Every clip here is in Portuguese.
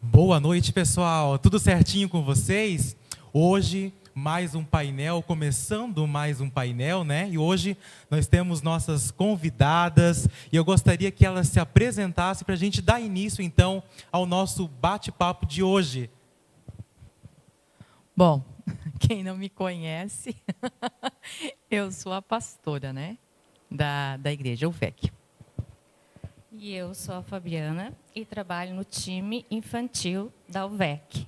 Boa noite, pessoal. Tudo certinho com vocês? Hoje, mais um painel, começando mais um painel, né? E hoje nós temos nossas convidadas e eu gostaria que elas se apresentassem para a gente dar início, então, ao nosso bate-papo de hoje. Bom, quem não me conhece, eu sou a pastora, né? Da igreja UVEC. E eu sou a Fabiana e trabalho no time infantil da UVEC.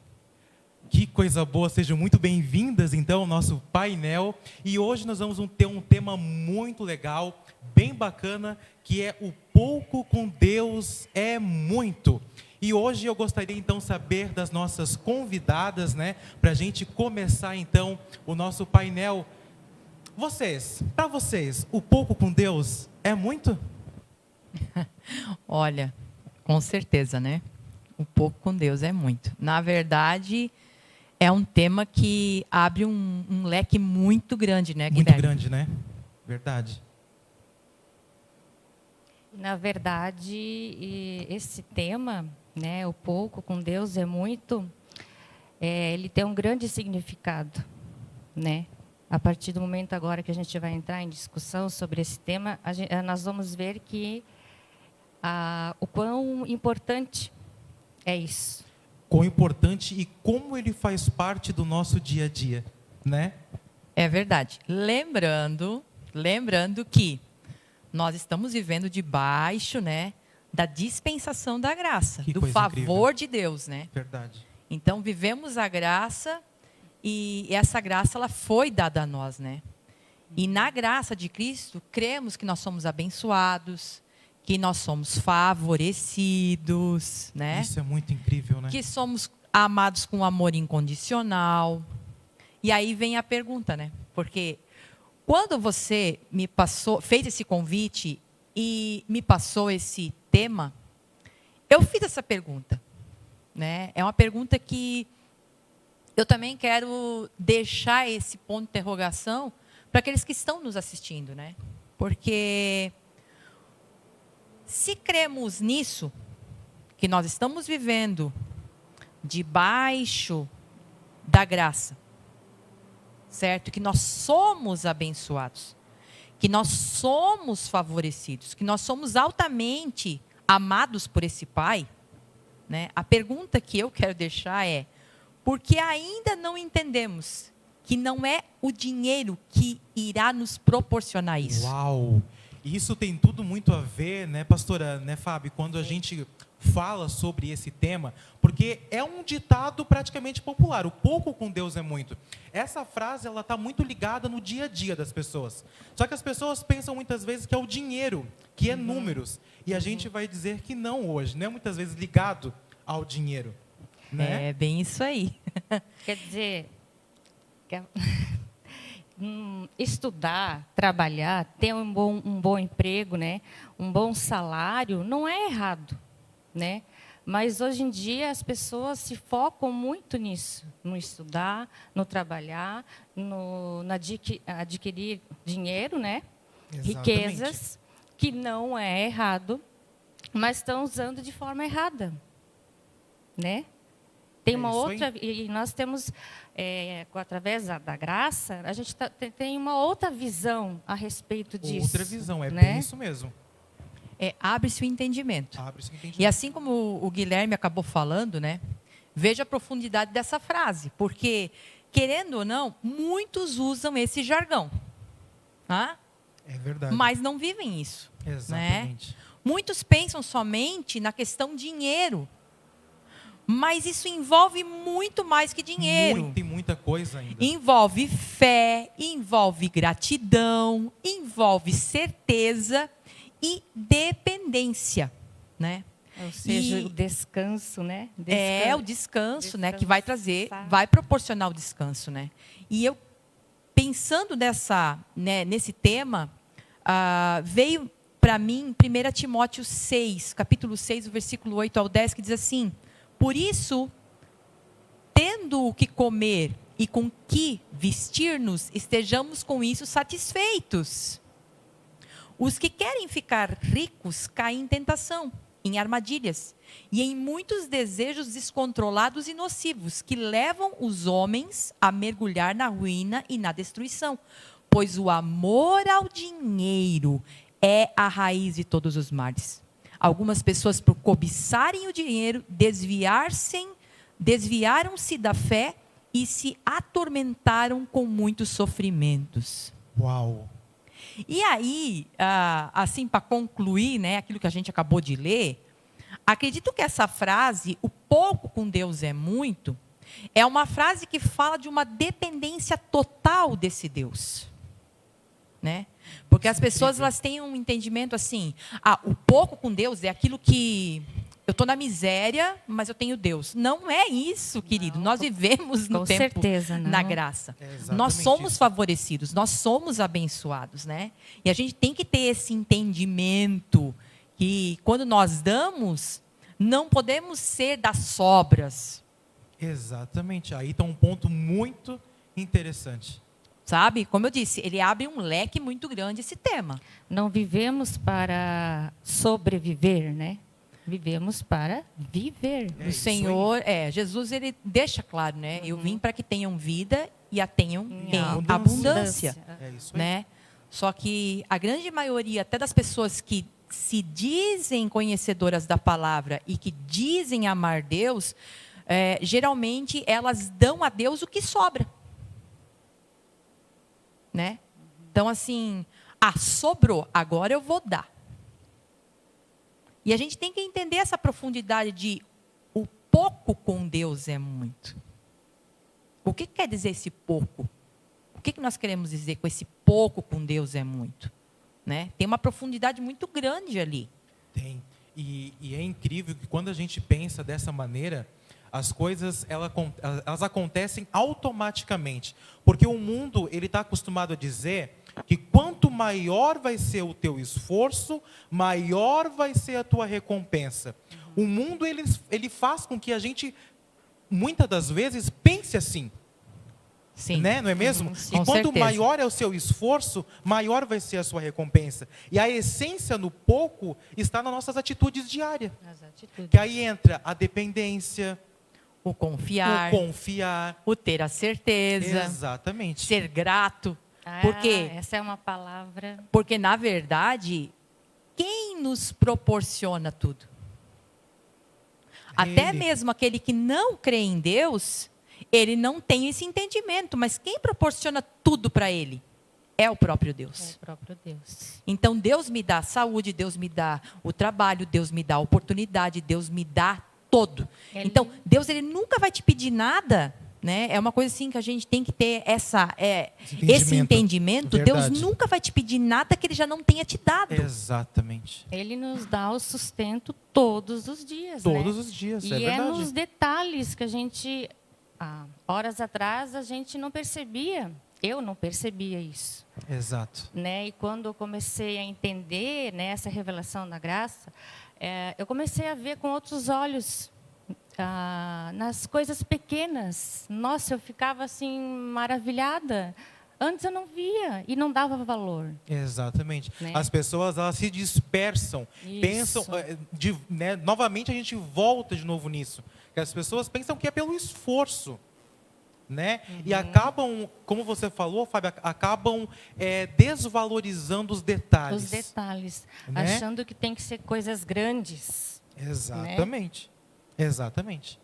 Que coisa boa, sejam muito bem-vindas, então, ao nosso painel. E hoje nós vamos ter um tema muito legal, bem bacana, que é o pouco com Deus é muito. E hoje eu gostaria, então, saber das nossas convidadas, né, para a gente começar, então, o nosso painel. Para vocês, o pouco com Deus é muito? Olha, com certeza, né? O pouco com Deus é muito. Na verdade, é um tema que abre um leque muito grande, né, Guilherme? Muito grande, né? Verdade. Na verdade, esse tema, né, o pouco com Deus é muito, ele tem um grande significado, né? A partir do momento agora que a gente vai entrar em discussão sobre esse tema, nós vamos ver que o quão importante é isso. Quão importante e como ele faz parte do nosso dia a dia, né? É verdade. Lembrando que nós estamos vivendo debaixo, né, da dispensação da graça, do favor incrível de Deus, né? Verdade. Então vivemos a graça e essa graça ela foi dada a nós, né? E na graça de Cristo, cremos que nós somos abençoados, que nós somos favorecidos, né? Isso é muito incrível, né? Que somos amados com amor incondicional. E aí vem a pergunta, né? Porque quando você fez esse convite e me passou esse tema, eu fiz essa pergunta, né? É uma pergunta que eu também quero deixar esse ponto de interrogação para aqueles que estão nos assistindo, né? Porque se cremos nisso, que nós estamos vivendo debaixo da graça, certo? Que nós somos abençoados, que nós somos favorecidos, que nós somos altamente amados por esse Pai, né? A pergunta que eu quero deixar é: por que ainda não entendemos que não é o dinheiro que irá nos proporcionar isso? Uau! Isso tem tudo muito a ver, né, pastora, né, Fábio, quando a gente fala sobre esse tema, porque é um ditado praticamente popular, o pouco com Deus é muito. Essa frase, ela está muito ligada no dia a dia das pessoas. Só que as pessoas pensam muitas vezes que é o dinheiro, que é números. E a gente vai dizer que não hoje, não é muitas vezes ligado ao dinheiro. Né? É bem isso aí. Quer dizer, estudar, trabalhar, ter um bom emprego, né? Um bom salário, não é errado, né? Mas hoje em dia as pessoas se focam muito nisso, no estudar, no trabalhar, no adquirir dinheiro, né? Exatamente. Riquezas, que não é errado, mas estão usando de forma errada, né? Tem uma outra, e nós temos, através da graça, a gente tem uma outra visão a respeito disso. Outra visão, é, né? Bem isso mesmo. Abre-se o entendimento. Abre-se o entendimento. E assim como o Guilherme acabou falando, né? Veja a profundidade dessa frase, porque, querendo ou não, muitos usam esse jargão. Tá? É verdade. Mas não vivem isso. Exatamente. Né? Muitos pensam somente na questão dinheiro. Mas isso envolve muito mais que dinheiro. Muita coisa ainda. Envolve fé, envolve gratidão, envolve certeza e dependência, né? Ou seja, o descanso, né? O descanso, né? Que vai proporcionar o descanso, né? E eu, pensando nesse tema, veio para mim 1 Timóteo 6, capítulo 6, o versículo 8 ao 10, que diz assim: por isso, tendo o que comer e com que vestir-nos, estejamos com isso satisfeitos. Os que querem ficar ricos caem em tentação, em armadilhas e em muitos desejos descontrolados e nocivos, que levam os homens a mergulhar na ruína e na destruição. Pois o amor ao dinheiro é a raiz de todos os males. Algumas pessoas, por cobiçarem o dinheiro, desviaram-se da fé e se atormentaram com muitos sofrimentos. Uau! E aí, assim, para concluir, né, aquilo que a gente acabou de ler, acredito que essa frase, o pouco com Deus é muito, é uma frase que fala de uma dependência total desse Deus. Né? Porque as pessoas, elas têm um entendimento assim: o pouco com Deus é aquilo que eu estou na miséria, mas eu tenho Deus. Não é isso, querido. Nós vivemos no tempo, certeza, na graça. Nós somos favorecidos, nós somos abençoados, né? E a gente tem que ter esse entendimento que quando nós damos, não podemos ser das sobras. Exatamente. Aí está um ponto muito interessante. Sabe? Como eu disse, ele abre um leque muito grande esse tema. Não vivemos para sobreviver, né? Vivemos para viver. O Senhor, Jesus, ele deixa claro, né? Eu vim para que tenham vida e a tenham em abundância. É isso aí. Né? Só que a grande maioria, até das pessoas que se dizem conhecedoras da palavra e que dizem amar Deus, geralmente elas dão a Deus o que sobra. Né? Então, assim, sobrou, agora eu vou dar. E a gente tem que entender essa profundidade de o pouco com Deus é muito. O que quer dizer esse pouco? que nós queremos dizer com esse pouco com Deus é muito? Né? Tem uma profundidade muito grande ali. Tem. E é incrível que quando a gente pensa dessa maneira, as coisas elas acontecem automaticamente. Porque o mundo ele está acostumado a dizer que quanto maior vai ser o teu esforço, maior vai ser a tua recompensa. O mundo ele faz com que a gente, muitas das vezes, pense assim. Sim. Né? Não é mesmo? Sim, e com quanto certeza. maior é o seu esforço, maior vai ser a sua recompensa. E a essência no pouco está nas nossas atitudes diárias. As atitudes. Que aí entra a dependência, O confiar, o confiar. o ter a certeza, Exatamente. ser grato. Ah, Por quê? Essa é uma palavra. Porque, na verdade, quem nos proporciona tudo? Até Ele. mesmo aquele que não crê em Deus, ele não tem esse entendimento. Mas quem proporciona tudo para ele? É o próprio É Deus. o próprio Deus. Então, Deus me dá saúde, Deus me dá o trabalho, Deus me dá a oportunidade, Deus me dá todo. Ele- Então, Deus ele nunca vai te pedir nada, né? É uma coisa assim que a gente tem que ter esse entendimento. Verdade. Deus nunca vai te pedir nada que ele já não tenha te dado. Exatamente. Ele nos dá o sustento todos os dias. Todos né? os dias, E é verdade. nos detalhes que a gente, horas atrás, a gente não percebia. Eu não percebia isso. Exato. Né? E quando eu comecei a entender, né, essa revelação da graça, eu comecei a ver com outros olhos nas coisas pequenas. Nossa, eu ficava assim maravilhada. Antes eu não via e não dava valor. Exatamente. Né? As pessoas elas se dispersam, Isso. pensam, né, novamente a gente volta de novo nisso. Que as pessoas pensam que é pelo esforço, né? E acabam, como você falou, Fábio, acabam desvalorizando os detalhes. Os detalhes, Né? achando que tem que ser coisas grandes. Exatamente. Exatamente.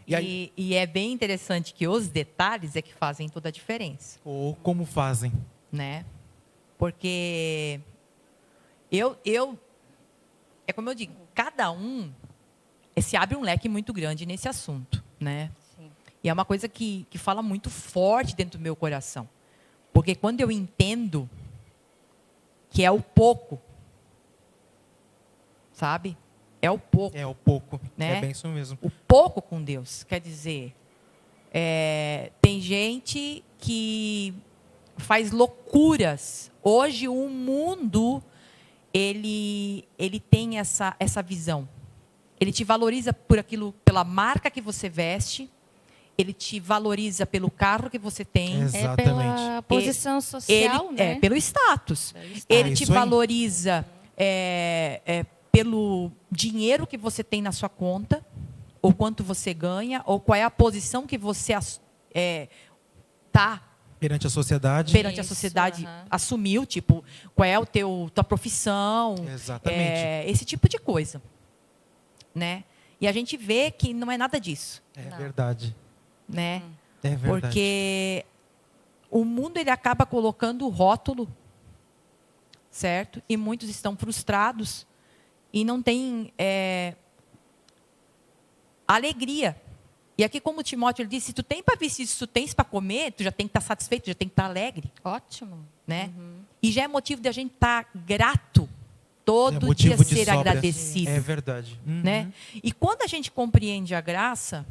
E aí, E é bem interessante que os detalhes é que fazem toda a diferença, ou como fazem? né? Porque é como eu digo, cada um se abre um leque muito grande nesse assunto, né? Sim. E é uma coisa que fala muito forte dentro do meu coração. Porque quando eu entendo que é o pouco, sabe? É o pouco. É o pouco. Né? É bem isso mesmo. O pouco com Deus. Quer dizer, tem gente que faz loucuras. Hoje o mundo, ele tem essa visão. Ele te valoriza por aquilo, pela marca que você veste. Ele te valoriza pelo carro que você tem. Exatamente. É pela posição social, né? Pelo status. Pelo status. Ele te isso aí. valoriza pelo dinheiro que você tem na sua conta, ou quanto você ganha, ou qual é a posição que você está Perante a sociedade. perante a Isso, sociedade, aham. assumiu, tipo, qual é tua profissão, Exatamente. esse tipo de coisa, né? E a gente vê que não é nada disso, É Não. verdade. né? É verdade. Porque o mundo ele acaba colocando o rótulo, certo? E muitos estão frustrados e não têm alegria. E aqui, como o Timóteo ele disse, se tu tem para vestir, se tu tens para comer, tu já tem que estar satisfeito, já tem que estar alegre, Ótimo. né? E já é motivo de a gente estar grato, todo É motivo dia de ser sobra. agradecido, É verdade. Uhum. né? E quando a gente compreende a graça,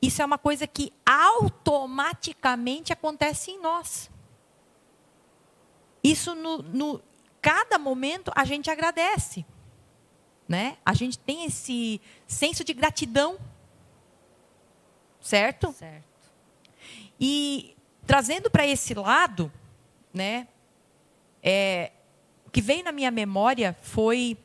isso é uma coisa que automaticamente acontece em nós. Isso cada momento a gente agradece, né? A gente tem esse senso de gratidão, certo? Certo. E trazendo para esse lado, né? O que veio na minha memória foi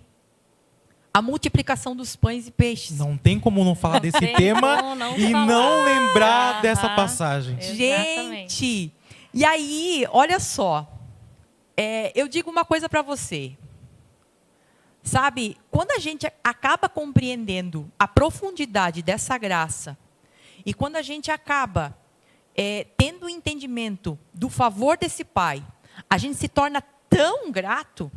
a multiplicação dos pães e peixes. Não tem como não falar desse tem tema como não e falar. não lembrar dessa Aham. passagem. Exatamente. Gente, e aí, olha só, eu digo uma coisa para você. Sabe, quando a gente acaba compreendendo a profundidade dessa graça, e quando a gente acaba tendo o entendimento do favor desse Pai, a gente se torna tão grato,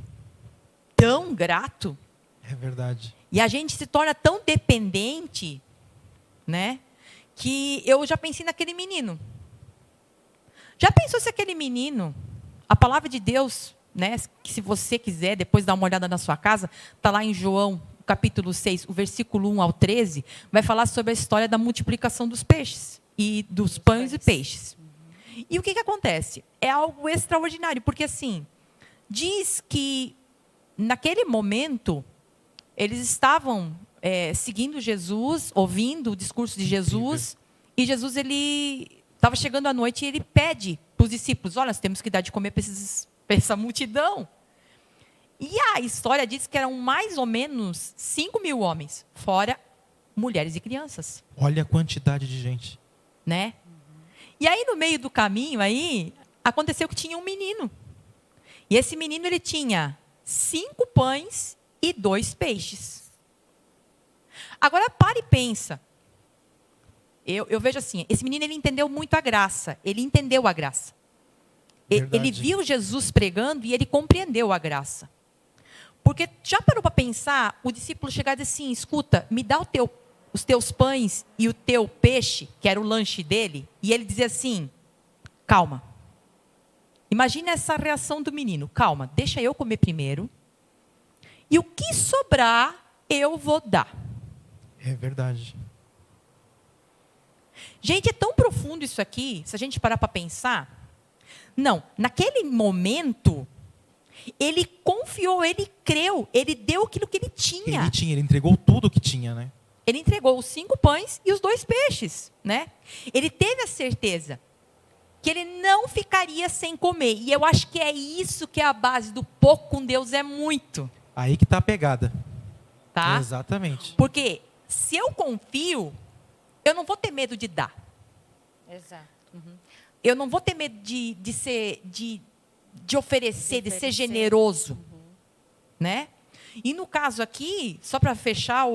É verdade. e a gente se torna tão dependente, né? Que eu já pensei naquele menino. Já pensou se aquele menino, a palavra de Deus, né, que se você quiser depois dar uma olhada na sua casa, está lá em João, capítulo 6, o versículo 1 ao 13, vai falar sobre a história da multiplicação dos peixes, e dos pães e peixes. E o que acontece? É algo extraordinário, porque assim, diz que naquele momento, eles estavam seguindo Jesus, ouvindo o discurso de Jesus, e Jesus, ele estava chegando à noite e ele pede para os discípulos, olha, nós temos que dar de comer para essa multidão. E a história diz que eram mais ou menos 5.000 homens, fora mulheres e crianças. Olha a quantidade de gente. Né? E aí, no meio do caminho, aí, aconteceu que tinha um menino. E esse menino, ele tinha 5 pães e 2 peixes. Agora, para e pensa. Eu vejo assim, esse menino, ele entendeu muito a graça. Ele entendeu a graça. Ele viu Jesus pregando e ele compreendeu a graça. Porque, já parou para pensar, o discípulo chegar e dizer assim, escuta, me dá os teus pães e o teu peixe, que era o lanche dele, e ele dizia assim, calma. Imagina essa reação do menino, calma, deixa eu comer primeiro, e o que sobrar, eu vou dar. É verdade. Gente, é tão profundo isso aqui, se a gente parar para pensar. Não, naquele momento, ele confiou, ele creu, ele deu aquilo que ele tinha. Ele entregou tudo que tinha, né? Ele entregou os 5 pães e os 2 peixes, né? Ele teve a certeza que ele não ficaria sem comer. E eu acho que é isso que é a base do pouco com Deus é muito. Aí que está a pegada. Tá? Exatamente. Porque se eu confio, eu não vou ter medo de dar. Exato. Uhum. Eu não vou ter medo de oferecer, de ser generoso. Né? E no caso aqui, só para fechar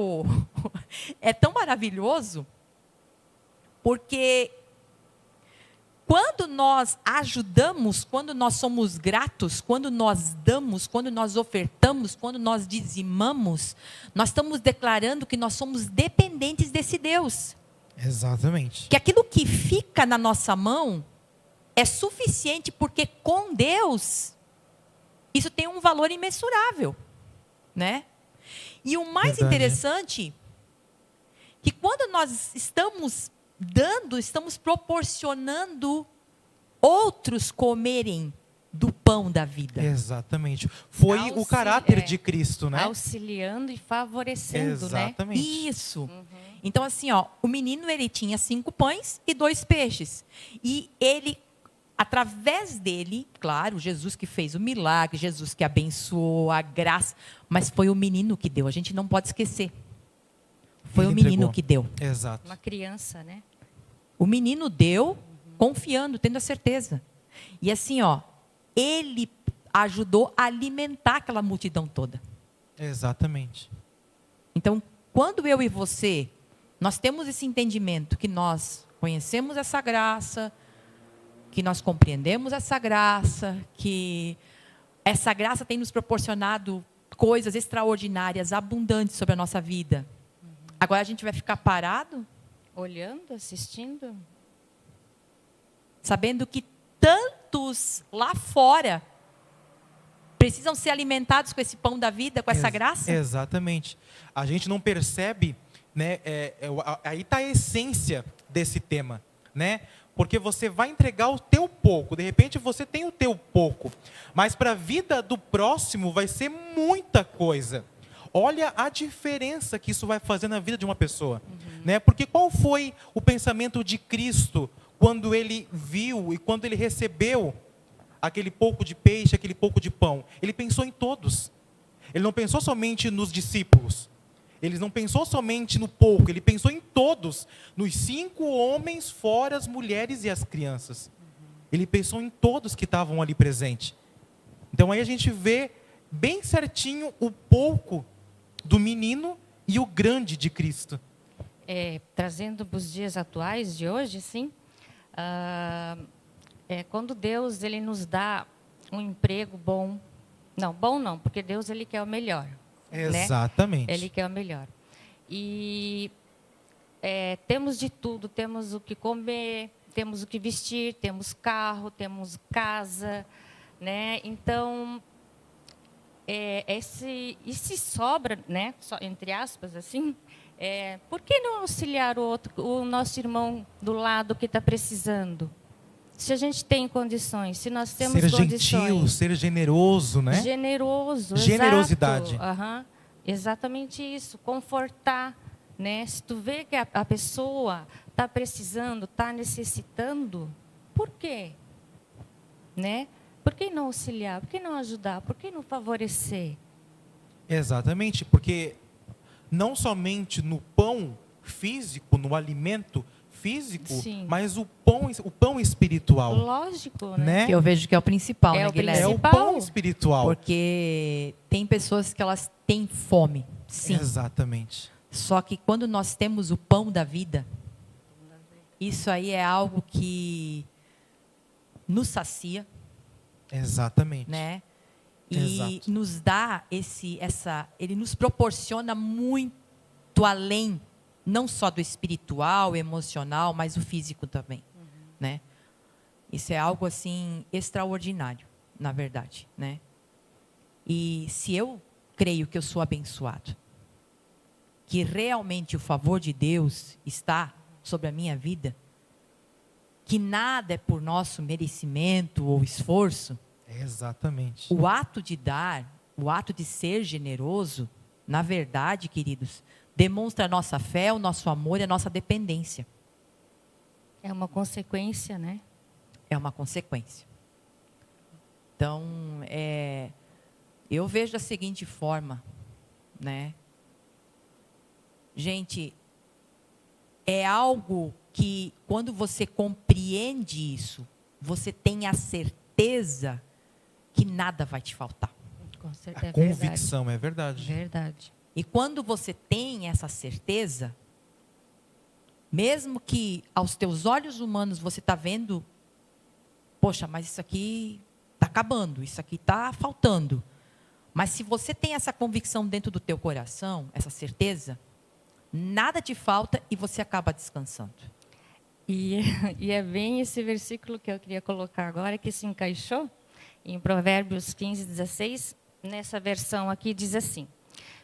é tão maravilhoso, porque quando nós ajudamos, quando nós somos gratos, quando nós damos, quando nós ofertamos, quando nós dizimamos, nós estamos declarando que nós somos dependentes desse Deus. Exatamente. Que aquilo que fica na nossa mão é suficiente, porque com Deus, isso tem um valor imensurável. Né? E o mais interessante, que quando nós estamos dando, estamos proporcionando outros comerem do pão da vida. Exatamente. Foi o caráter de Cristo, né? Auxiliando e favorecendo, exatamente. né? Isso. Uhum. Então, assim, o menino, ele tinha 5 pães e 2 peixes. E ele, através dele, claro, Jesus que fez o milagre, Jesus que abençoou a graça, mas foi o menino que deu, a gente não pode esquecer. Foi o menino que deu. Exato. Uma criança, né? O menino deu, confiando, tendo a certeza. E assim, ele ajudou a alimentar aquela multidão toda. Exatamente. Então, quando eu e você, nós temos esse entendimento que nós conhecemos essa graça, que nós compreendemos essa graça, que essa graça tem nos proporcionado coisas extraordinárias, abundantes sobre a nossa vida. Agora a gente vai ficar parado? Olhando, assistindo? Sabendo que tantos lá fora precisam ser alimentados com esse pão da vida, com essa graça? Exatamente. A gente não percebe, né? Aí está a essência desse tema, né? Porque você vai entregar o teu pouco. De repente você tem o teu pouco, mas para a vida do próximo vai ser muita coisa. Olha a diferença que isso vai fazer na vida de uma pessoa, né? Porque qual foi o pensamento de Cristo quando ele viu e quando ele recebeu aquele pouco de peixe, aquele pouco de pão? Ele pensou em todos. Ele não pensou somente nos discípulos. Ele não pensou somente no pouco. Ele pensou em todos. Nos 5 homens, fora as mulheres e as crianças. Ele pensou em todos que estavam ali presentes. Então aí a gente vê bem certinho o pouco do menino e o grande de Cristo. Trazendo para os dias atuais de hoje, sim, quando Deus ele nos dá um emprego bom, bom não, porque Deus ele quer o melhor. Exatamente. Né? Ele quer o melhor. E temos de tudo, temos o que comer, temos o que vestir, temos carro, temos casa, né? Então, e se sobra, né? Só, entre aspas, assim, por que não auxiliar o nosso irmão do lado que está precisando? Se a gente tem condições, se nós temos condições. Ser gentil, ser generoso, né? Generoso, generosidade. Exato. Exatamente isso, confortar, né? Se tu vê que a pessoa está precisando, está necessitando, por quê? Né? Por que não auxiliar? Por que não ajudar? Por que não favorecer? Exatamente, porque não somente no pão físico, no alimento físico, Sim. mas o pão espiritual. Lógico, né? Que eu vejo que é o principal, É né, o Guilherme? É o principal. pão espiritual. Porque tem pessoas que elas têm fome, sim. Exatamente. Só que quando nós temos o pão da vida, isso aí é algo que nos sacia, Exatamente. né? E Exato. nos dá ele nos proporciona muito além, não só do espiritual, emocional, mas o físico também, né? Isso é algo assim extraordinário, na verdade, né? E se eu creio que eu sou abençoado, que realmente o favor de Deus está sobre a minha vida, que nada é por nosso merecimento ou esforço, Exatamente. o ato de dar, o ato de ser generoso, na verdade, queridos, demonstra a nossa fé, o nosso amor e a nossa dependência. É uma consequência, né? É uma consequência. Então, eu vejo da seguinte forma, né? Gente, é algo que, quando você compreende isso, você tem a certeza que nada vai te faltar. Com certeza. A convicção, é verdade. Verdade. E quando você tem essa certeza, mesmo que aos teus olhos humanos você está vendo, poxa, mas isso aqui está acabando, isso aqui está faltando. Mas se você tem essa convicção dentro do teu coração, essa certeza, nada te falta e você acaba descansando. E é bem esse versículo que eu queria colocar agora, que se encaixou em Provérbios 15, 16. Nessa versão aqui diz assim: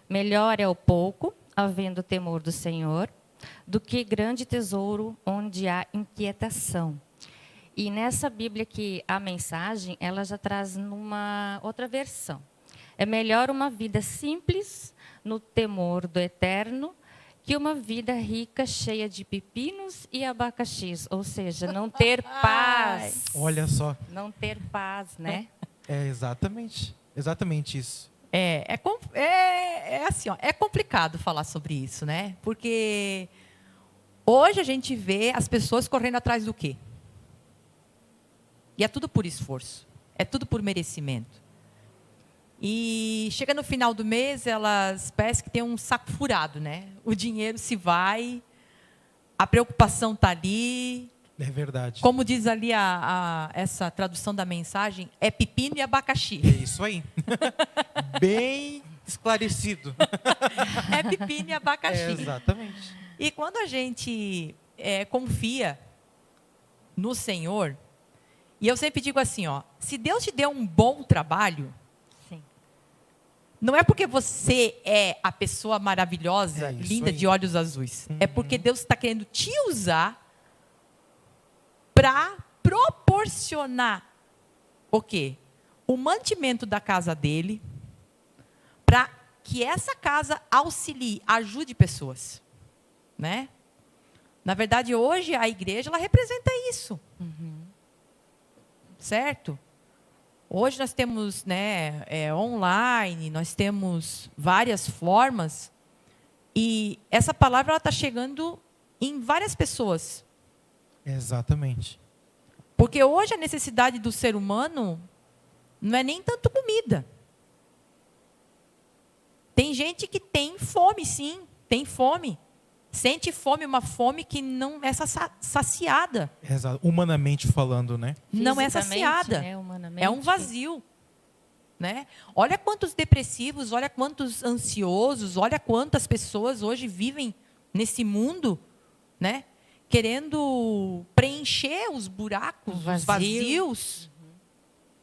melhor é o pouco, havendo temor do Senhor, do que grande tesouro onde há inquietação. E nessa Bíblia aqui, a mensagem, ela já traz numa outra versão. É melhor uma vida simples, no temor do Eterno, que uma vida rica, cheia de pepinos e abacaxis. Ou seja, não ter paz. Olha só. Não ter paz, né? É exatamente isso. Assim, ó, é complicado falar sobre isso, né? Porque hoje a gente vê as pessoas correndo atrás do quê? E é tudo por esforço, é tudo por merecimento. E chega no final do mês, elas parecem que tem um saco furado, né? O dinheiro se vai, a preocupação está ali. É verdade. Como diz ali essa tradução da mensagem, é pepino e abacaxi. É isso aí. Bem esclarecido. É pepino e abacaxi. Exatamente. E quando a gente confia no Senhor, e eu sempre digo assim, ó, se Deus te deu um bom trabalho, Sim. não é porque você é a pessoa maravilhosa, linda, aí. de olhos azuis. É porque Deus está querendo te usar para proporcionar o quê? O mantimento da casa dele, para que essa casa auxilie, ajude pessoas, né? Na verdade, hoje a igreja ela representa isso, certo? Hoje nós temos, né, online, nós temos várias formas e essa palavra está chegando em várias pessoas. Exatamente. Porque hoje a necessidade do ser humano não é nem tanto comida. Tem gente que tem fome, sim, tem fome. Sente fome, uma fome que não é saciada. Exato. Humanamente falando, né? Não é Fisicamente, saciada. né, humanamente. É um vazio. Né? Olha quantos depressivos, olha quantos ansiosos, olha quantas pessoas hoje vivem nesse mundo, né? querendo preencher os buracos, os vazios,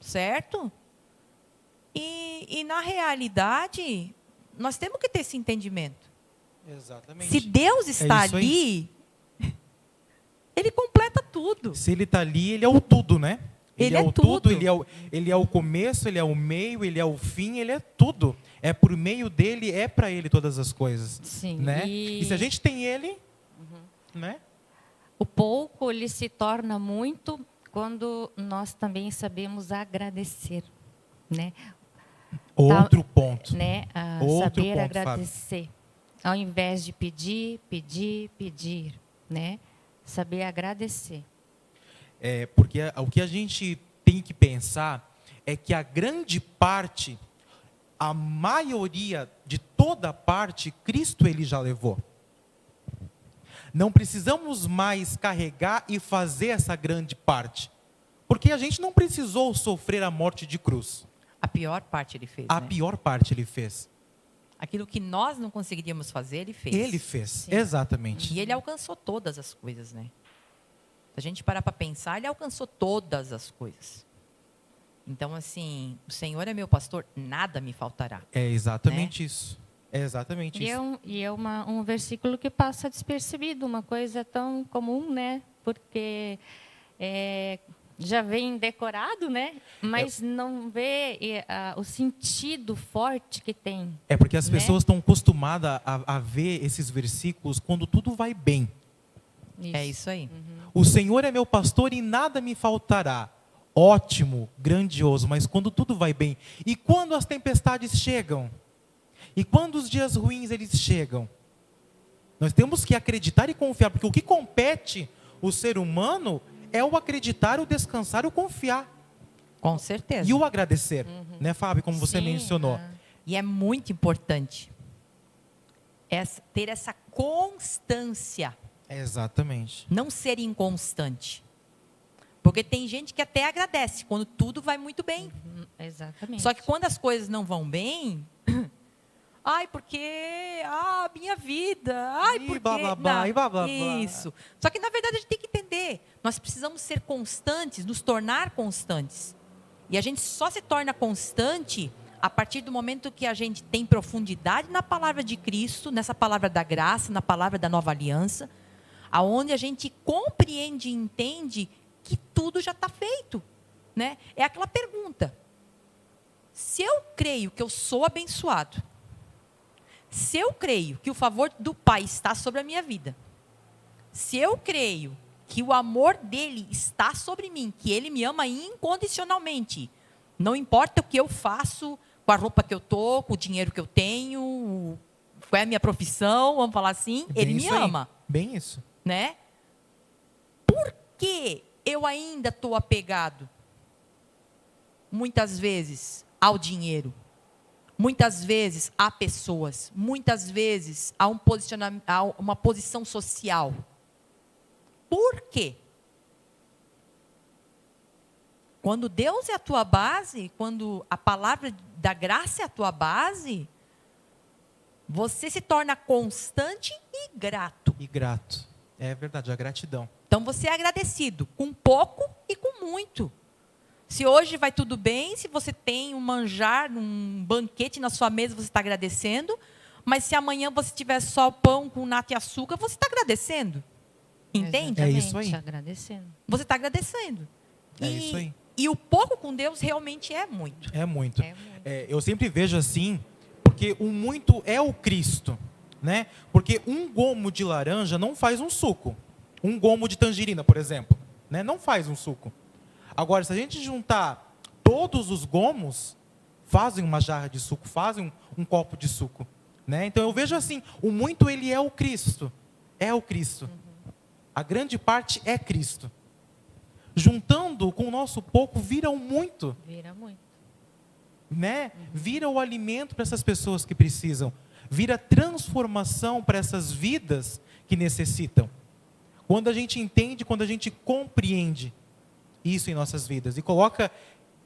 certo? E na realidade, nós temos que ter esse entendimento. Exatamente. Se Deus está ali, Ele completa tudo. Se Ele está ali, Ele é o tudo, né? Ele é o tudo. Ele é o começo, Ele é o meio, Ele é o fim, Ele é tudo. É por meio dele, é para Ele todas as coisas. Sim. Né? E se a gente tem Ele, né? O pouco, ele se torna muito quando nós também sabemos agradecer, né? Outro ponto. Né? Outro Saber ponto, agradecer. Fábio. Ao invés de pedir, né? Saber agradecer. Porque o que a gente tem que pensar é que a grande parte, a maioria de toda parte, Cristo Ele já levou. Não precisamos mais carregar e fazer essa grande parte. Porque a gente não precisou sofrer a morte de cruz. A pior parte Ele fez. A pior parte Ele fez. Aquilo que nós não conseguiríamos fazer, Ele fez. Ele fez, sim. Exatamente. E Ele alcançou todas as coisas, né? Se a gente parar para pensar, Ele alcançou todas as coisas. Então, assim, o Senhor é meu pastor, nada me faltará. É exatamente, né? Isso. É exatamente isso. E é um versículo que passa despercebido, uma coisa tão comum, né? Porque já vem decorado, né? Mas não vê o sentido forte que tem. É porque as pessoas estão acostumadas a ver esses versículos quando tudo vai bem. Isso. É isso aí. O Senhor é meu pastor e nada me faltará. Ótimo, grandioso, mas quando tudo vai bem. E quando as tempestades chegam? E quando os dias ruins eles chegam? Nós temos que acreditar e confiar, porque o que compete o ser humano é o acreditar, o descansar, o confiar. Com certeza. E o agradecer, né, Fábio, como você mencionou. E é muito importante ter essa constância. Exatamente. Não ser inconstante. Porque tem gente que até agradece quando tudo vai muito bem. Exatamente. Só que quando as coisas não vão bem, ai, porque minha vida, ai, porque blá, blá, blá, isso. Só que na verdade a gente tem que entender, nós precisamos ser constantes, nos tornar constantes. E a gente só se torna constante a partir do momento que a gente tem profundidade na palavra de Cristo, nessa palavra da graça, na palavra da nova aliança, aonde a gente compreende e entende que tudo já está feito, né? É aquela pergunta: se eu creio que eu sou abençoado, se eu creio que o favor do Pai está sobre a minha vida, se eu creio que o amor dele está sobre mim, que ele me ama incondicionalmente, não importa o que eu faço, com a roupa que eu estou, com o dinheiro que eu tenho, qual é a minha profissão, vamos falar assim, ele me ama. Bem isso. Né? Por que eu ainda estou apegado, muitas vezes, ao dinheiro? Muitas vezes a pessoas, muitas vezes a uma posição social. Por quê? Quando Deus é a tua base, quando a palavra da graça é a tua base, você se torna constante e grato. E grato. É verdade, a gratidão. Então você é agradecido com pouco e com muito. Se hoje vai tudo bem, se você tem um manjar, um banquete na sua mesa, você está agradecendo. Mas se amanhã você tiver só pão com nata e açúcar, você está agradecendo. Entende? É isso aí. Agradecendo. Você está agradecendo. Isso aí. E o pouco com Deus realmente é muito. É muito. Eu sempre vejo assim, porque o muito é o Cristo, né? Porque um gomo de laranja não faz um suco. Um gomo de tangerina, por exemplo, né? Não faz um suco. Agora, se a gente juntar todos os gomos, fazem uma jarra de suco, fazem um copo de suco, né? Então eu vejo assim, o muito ele é o Cristo. É o Cristo. A grande parte é Cristo. Juntando com o nosso pouco, vira o muito. Vira muito. Né? Vira o alimento para essas pessoas que precisam. Vira transformação para essas vidas que necessitam. Quando a gente entende, quando a gente compreende isso em nossas vidas e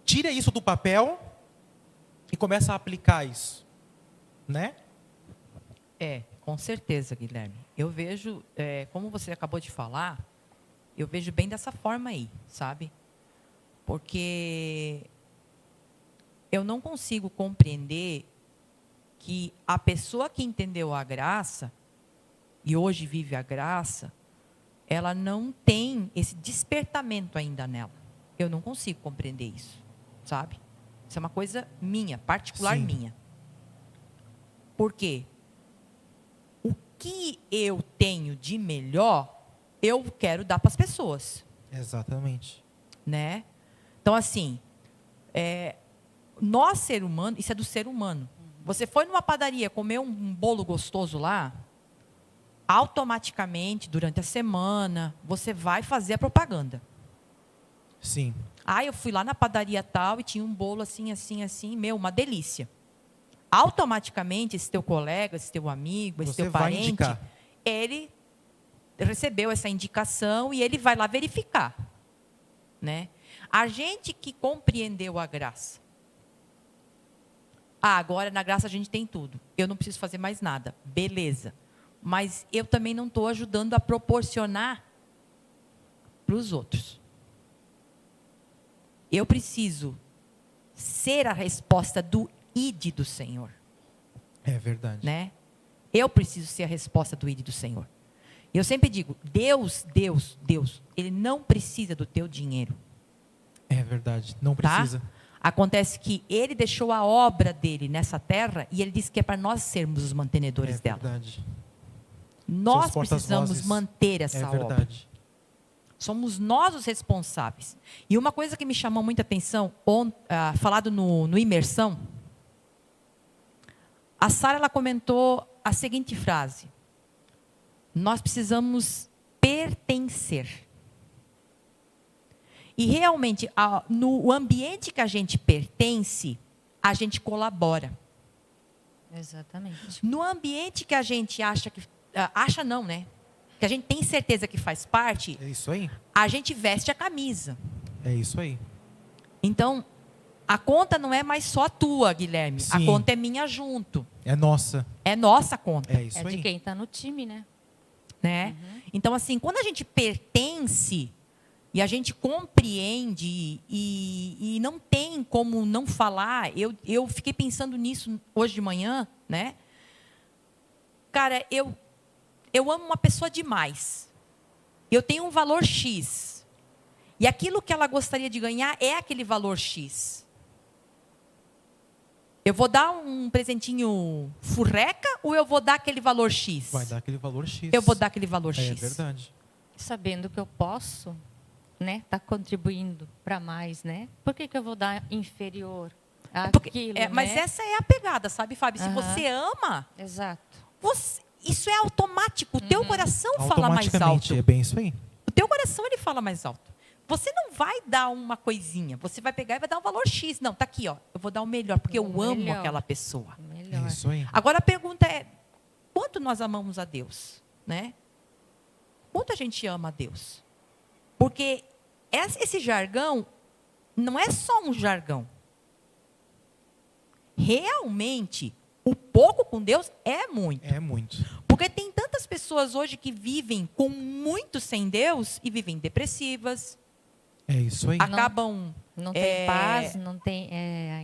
tira isso do papel e começa a aplicar isso, né? Com certeza, Guilherme. Eu vejo, como você acabou de falar, eu vejo bem dessa forma aí, sabe? Porque eu não consigo compreender que a pessoa que entendeu a graça e hoje vive a graça, ela não tem esse despertamento ainda nela. Eu não consigo compreender isso, sabe? Isso é uma coisa minha, particular Sim. minha. Por quê? O que eu tenho de melhor, eu quero dar para as pessoas, Exatamente. né? Então, assim, nós, ser humano, isso é do ser humano. Você foi numa padaria comer um bolo gostoso lá, automaticamente, durante a semana, você vai fazer a propaganda. Sim. Eu fui lá na padaria tal e tinha um bolo assim, assim, assim, uma delícia. Automaticamente, esse teu colega, esse teu amigo, esse Você teu vai parente, indicar. ele recebeu essa indicação e ele vai lá verificar, né? A gente que compreendeu a graça. Agora na graça a gente tem tudo. Eu não preciso fazer mais nada. Beleza. Mas eu também não estou ajudando a proporcionar para os outros. Eu preciso ser a resposta do ide do Senhor. É verdade. Né? Eu preciso ser a resposta do ide do Senhor. Eu sempre digo, Deus, Ele não precisa do teu dinheiro. É verdade. Não Tá? precisa. Acontece que Ele deixou a obra dele nessa terra e Ele disse que é para nós sermos os mantenedores dela. É verdade. Nós Seus precisamos porta-vozes. manter essa É obra. verdade. Somos nós os responsáveis. E uma coisa que me chamou muita atenção, falado no Imersão, a Sara ela comentou a seguinte frase: nós precisamos pertencer. E realmente, no ambiente que a gente pertence, a gente colabora. Exatamente. No ambiente que a gente acha que... acha não, né? Que a gente tem certeza que faz parte, É isso aí. a gente veste a camisa. É isso aí. Então, a conta não é mais só tua, Guilherme. Sim. A conta é minha junto. É nossa. É nossa conta. É isso É de aí. quem está no time, né? Né? Então, assim, quando a gente pertence e a gente compreende e não tem como não falar, eu fiquei pensando nisso hoje de manhã, né? Cara, eu amo uma pessoa demais. Eu tenho um valor X. E aquilo que ela gostaria de ganhar é aquele valor X. Eu vou dar um presentinho furreca ou eu vou dar aquele valor X? Vai dar aquele valor X. Eu vou dar aquele valor É X. verdade. Sabendo que eu posso, né, tá contribuindo para mais, né? Por que eu vou dar inferior àquilo, Mas né? essa é a pegada, sabe, Fábio? Se Aham. você ama, Exato. isso é automático. O teu coração fala mais Automaticamente. alto. É bem isso aí. O teu coração, ele fala mais alto. Você não vai dar uma coisinha. Você vai pegar e vai dar um valor X. Não, tá aqui, ó. Eu vou dar o melhor, porque eu amo melhor. aquela pessoa. É Melhor. isso aí. Agora a pergunta é, quanto nós amamos a Deus? Né? Quanto a gente ama a Deus? Porque esse jargão não é só um jargão. Realmente, o pouco com Deus é muito. É muito. Porque tem tantas pessoas hoje que vivem com muito sem Deus e vivem depressivas, É isso aí. acabam... Não tem paz, não tem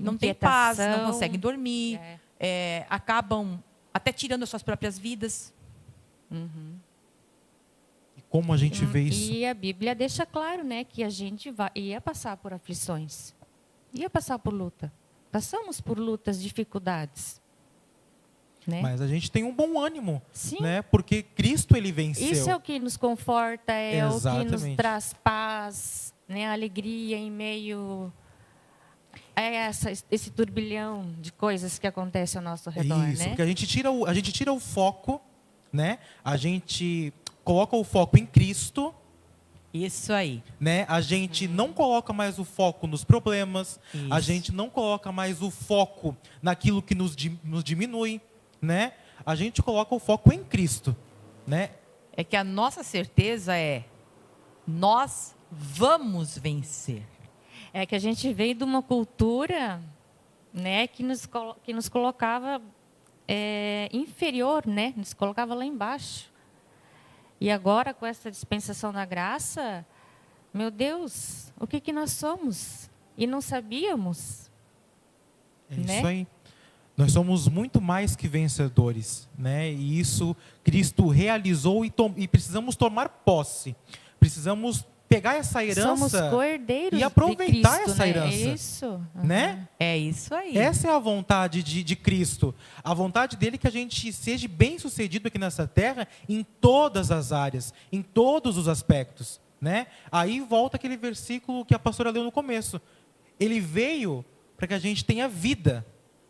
não tem paz, não inquietação. conseguem dormir, acabam até tirando as suas próprias vidas. E como a gente vê isso? E a Bíblia deixa claro, né, que a gente ia passar por aflições, ia passar por luta. Passamos por lutas, dificuldades, né? Mas a gente tem um bom ânimo, Sim. né? Porque Cristo ele venceu. Isso é o que nos conforta, é o que nos Exatamente. traz paz, né, alegria em meio a esse turbilhão de coisas que acontecem ao nosso redor, Isso, né? porque a gente tira o foco, né? A gente coloca o foco em Cristo, Isso aí. né? A gente não coloca mais o foco nos problemas, a Isso. gente não coloca mais o foco naquilo que nos diminui, né? A gente coloca o foco em Cristo, né? É que a nossa certeza é, nós vamos vencer. É que a gente veio de uma cultura, né, que nos colocava inferior, né? Nos colocava lá embaixo. E agora, com essa dispensação da graça, meu Deus, o que nós somos? E não sabíamos. É né? isso aí. Nós somos muito mais que vencedores, né? E isso Cristo realizou e precisamos tomar posse. Precisamos pegar essa Somos herança cordeiros e aproveitar de Cristo, essa né? herança. Isso. Uhum. Né? É isso aí. Essa é a vontade de Cristo. A vontade dele é que a gente seja bem-sucedido aqui nessa terra em todas as áreas, em todos os aspectos, né? Aí volta aquele versículo que a pastora leu no começo. Ele veio para que a gente tenha vida,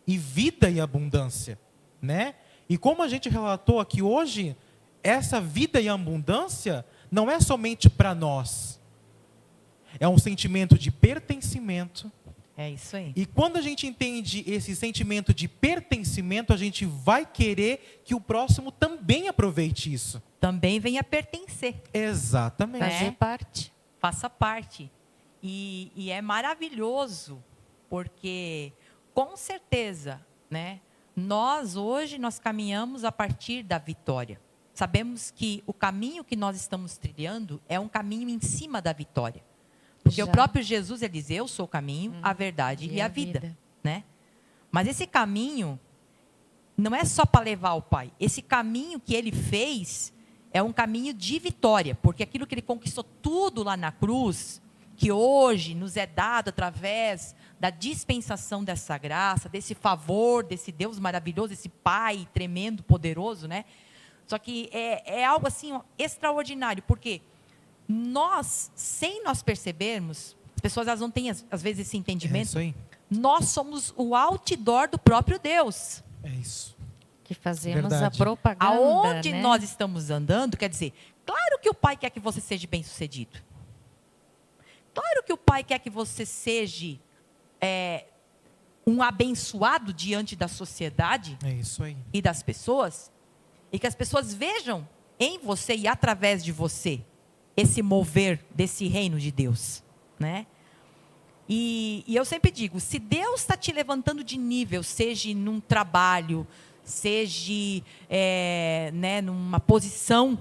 e vida em abundância, né? E como a gente relatou aqui hoje, essa vida em abundância não é somente para nós. É um sentimento de pertencimento. É isso aí. E quando a gente entende esse sentimento de pertencimento, a gente vai querer que o próximo também aproveite isso. Também venha pertencer. Exatamente. Fazer parte. Faça parte. E é maravilhoso, porque, com certeza, né, nós hoje caminhamos a partir da vitória. Sabemos que o caminho que nós estamos trilhando é um caminho em cima da vitória. Porque Já. o próprio Jesus, ele diz, eu sou o caminho, a verdade e a vida. Né? Mas esse caminho não é só para levar ao Pai. Esse caminho que ele fez é um caminho de vitória. Porque aquilo que ele conquistou tudo lá na cruz, que hoje nos é dado através da dispensação dessa graça, desse favor, desse Deus maravilhoso, esse Pai tremendo, poderoso, né? Só que é algo assim ó, extraordinário, porque nós, sem nós percebermos, as pessoas elas não têm às vezes esse É entendimento, isso aí. nós somos o outdoor do próprio Deus. É isso. Que fazemos Verdade. a propaganda, Aonde né? nós estamos andando, quer dizer, claro que o Pai quer que você seja bem-sucedido. Claro que o Pai quer que você seja um abençoado diante da sociedade É isso aí. e das pessoas, e que as pessoas vejam em você e através de você esse mover desse reino de Deus, né? E eu sempre digo, se Deus está te levantando de nível, seja num trabalho, seja né, numa posição,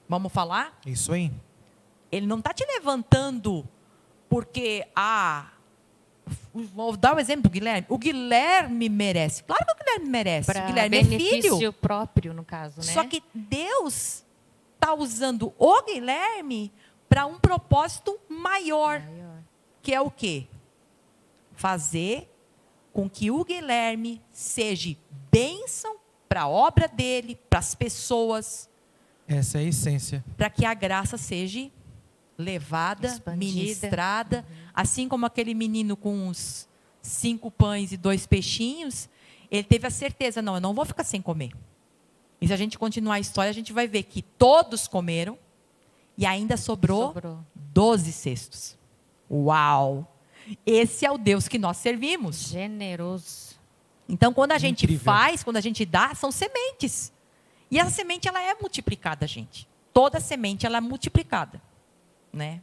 vamos falar, É isso aí. Ele não está te levantando porque, vou dar o exemplo do Guilherme. O Guilherme merece. Claro que o Guilherme merece. Para O Guilherme é benefício filho. próprio, no caso, né? Só que Deus está usando o Guilherme para um propósito maior. Que é o quê? Fazer com que o Guilherme seja bênção para a obra dele, para as pessoas, Essa é a essência. para que a graça seja levada, Expandida. ministrada, assim como aquele menino com uns 5 pães e 2 peixinhos, ele teve a certeza, não, eu não vou ficar sem comer. E se a gente continuar a história, a gente vai ver que todos comeram e ainda sobrou 12 cestos. Uau! Esse é o Deus que nós servimos. Generoso. Então, quando a gente Incrível. faz, quando a gente dá, são sementes. E essa semente, ela é multiplicada, gente. Toda semente, ela é multiplicada. Né?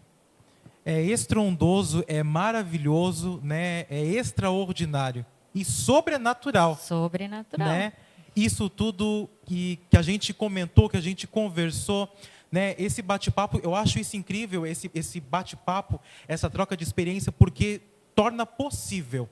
É estrondoso, é maravilhoso, né? É extraordinário e sobrenatural. Sobrenatural. Né? Isso tudo que a gente comentou, que a gente conversou, né? Esse bate-papo, eu acho isso incrível, esse bate-papo, essa troca de experiência, porque torna possível.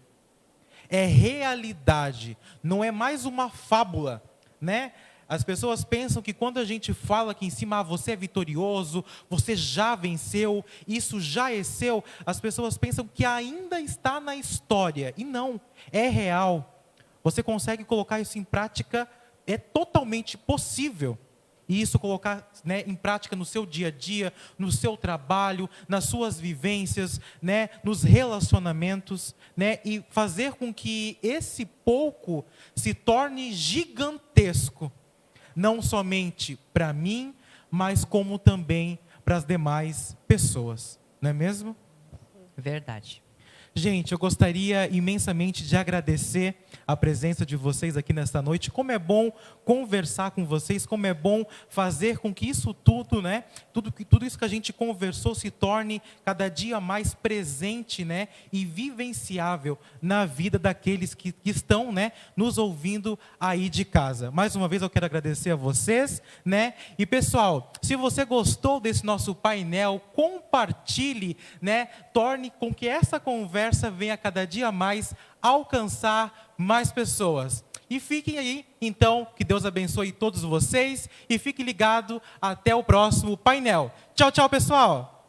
É realidade, não é mais uma fábula, né? As pessoas pensam que quando a gente fala aqui em cima, você é vitorioso, você já venceu, isso já é seu, as pessoas pensam que ainda está na história. E não, é real. Você consegue colocar isso em prática, é totalmente possível. E isso colocar, né, em prática no seu dia a dia, no seu trabalho, nas suas vivências, né, nos relacionamentos, né, e fazer com que esse pouco se torne gigantesco. Não somente para mim, mas como também para as demais pessoas. Não é mesmo? Verdade. Gente, eu gostaria imensamente de agradecer a presença de vocês aqui nesta noite. Como é bom conversar com vocês, como é bom fazer com que isso tudo, né, tudo isso que a gente conversou se torne cada dia mais presente, né, e vivenciável na vida daqueles que estão, né, nos ouvindo aí de casa. Mais uma vez eu quero agradecer a vocês, né? E pessoal, se você gostou desse nosso painel, compartilhe, né? Torne com que essa conversa venha cada dia mais alcançar mais pessoas. E fiquem aí, então, que Deus abençoe todos vocês e fique ligado até o próximo painel. Tchau, tchau, pessoal!